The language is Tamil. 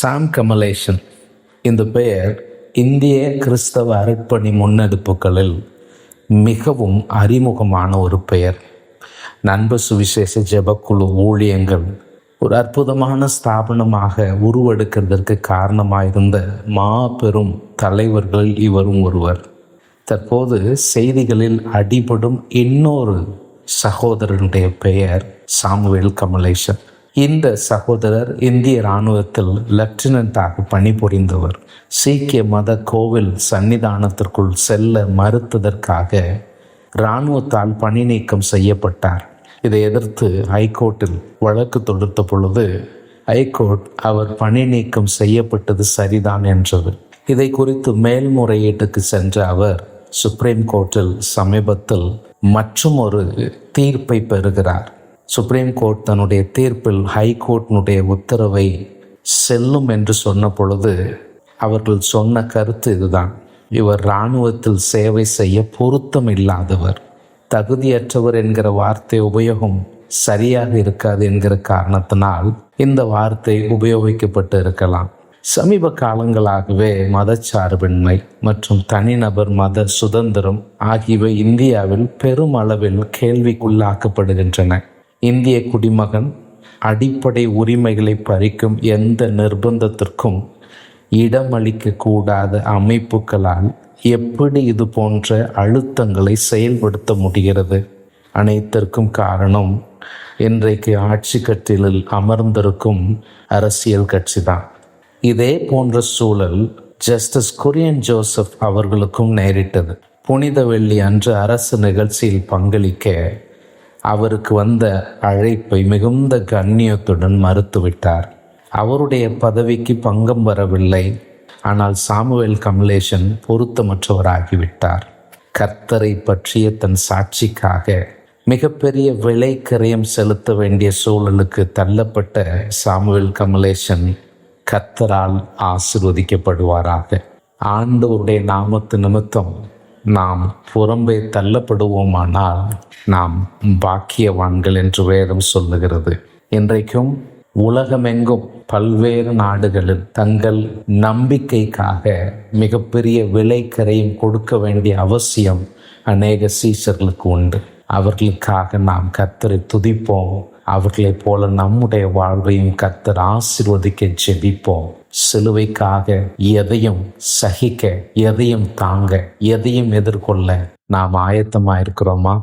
சாம் கமலேஷன். இந்த பெயர் இந்திய கிறிஸ்தவ அருட்பணி முன்னெடுப்புகளில் மிகவும் அறிமுகமான ஒரு பெயர். நண்பு சுவிசேஷ ஜெபக்குழு ஊழியங்கள் ஒரு அற்புதமான ஸ்தாபனமாக உருவெடுக்கிறதற்கு காரணமாயிருந்த மாபெரும் தலைவர்கள் இவரும் ஒருவர். தற்போது செய்திகளில் அடிபடும் இன்னொரு சகோதரனுடைய பெயர் சாமுவேல் கமலேஷன். இந்த சகோதரர் இந்திய இராணுவத்தில் லெப்டினன்டாக பணிபுரிந்தவர். சீக்கிய மத கோவில் சன்னிதானத்திற்குள் செல்ல மறுத்ததற்காக இராணுவத்தால் பணி நீக்கம் செய்யப்பட்டார். இதை எதிர்த்து ஹைகோர்ட்டில் வழக்கு தொடுத்த பொழுது ஹைகோர்ட் அவர் பணி நீக்கம் செய்யப்பட்டது சரிதான் என்றது. இதை குறித்து மேல்முறையீட்டுக்கு சென்ற அவர் சுப்ரீம் கோர்ட்டில் சமீபத்தில் மற்றும் ஒரு தீர்ப்பை பெறுகிறார். சுப்ரீம் கோர்ட் தன்னுடைய தீர்ப்பில் ஹைகோர்ட்டினுடைய உத்தரவை செல்லும் என்று சொன்ன பொழுது அவர்கள் சொன்ன கருத்து இதுதான்: இவர் இராணுவத்தில் சேவை செய்ய பொருத்தம் இல்லாதவர், தகுதியற்றவர் என்கிற வார்த்தை உபயோகம் சரியாக இருக்காது என்கிற காரணத்தினால் இந்த வார்த்தை உபயோகிக்கப்பட்டு இருக்கலாம். சமீப காலங்களாகவே மதச்சார்பின்மை மற்றும் தனிநபர் மத சுதந்திரம் ஆகியவை இந்தியாவில் பெருமளவில் கேள்விக்குள்ளாக்கப்படுகின்றன. இந்திய குடிமகன் அடிப்படை உரிமைகளை பறிக்கும் எந்த நிர்பந்தத்திற்கும் இடமளிக்க கூடாத அமைப்புகளால் எப்படி இது போன்ற அழுத்தங்களை செயல்படுத்த முடிகிறது? அனைத்திற்கும் காரணம் இன்றைக்கு ஆட்சி கட்டிலில் அமர்ந்திருக்கும் அரசியல் கட்சி தான். இதே போன்ற சூழல் ஜஸ்டிஸ் குரியன் ஜோசப் அவர்களுக்கும் நேரிட்டது. புனித வெள்ளி அன்று அரசு நிகழ்ச்சியில் பங்களிக்க அவருக்கு வந்த அழைப்பை மிகுந்த கண்ணியத்துடன் மறுத்துவிட்டார். அவருடைய பதவிக்கு பங்கம் வரவில்லை. ஆனால் சாமுவேல் கமலேஷன் பொருத்தமற்றவராகிவிட்டார். கர்த்தரை பற்றிய தன் சாட்சிக்காக மிகப்பெரிய விலை கிரயம் செலுத்த வேண்டிய சூழலுக்கு தள்ளப்பட்ட சாமுவேல் கமலேஷன் கர்த்தரால் ஆசீர்வதிக்கப்படுவாராக. ஆண்டவருடைய நாமத்து நிமித்தம் நாம் புறம்பே தள்ளப்படுவோமானால் நாம் பாக்கியவான்கள் என்று வேதம் சொல்லுகிறது. இன்றைக்கும் உலகமெங்கும் பல்வேறு நாடுகளில் தங்கள் நம்பிக்கைக்காக மிகப்பெரிய விலை கரையும் கொடுக்க வேண்டிய அவசியம் அநேக சீஷர்களுக்கு உண்டு. அவர்களுக்காக நாம் கர்த்தரை துதிப்போம். அவர்களைப் போல நம்முடைய வாழ்வையும் கர்த்தர் ஆசீர்வதிக்க ஜெபிப்போம். சிலுவைக்காக எதையும் சகிக்க, எதையும் தாங்க, எதையும் எதிர்கொள்ள நாம் ஆயத்தமாயிருக்கிறோமா?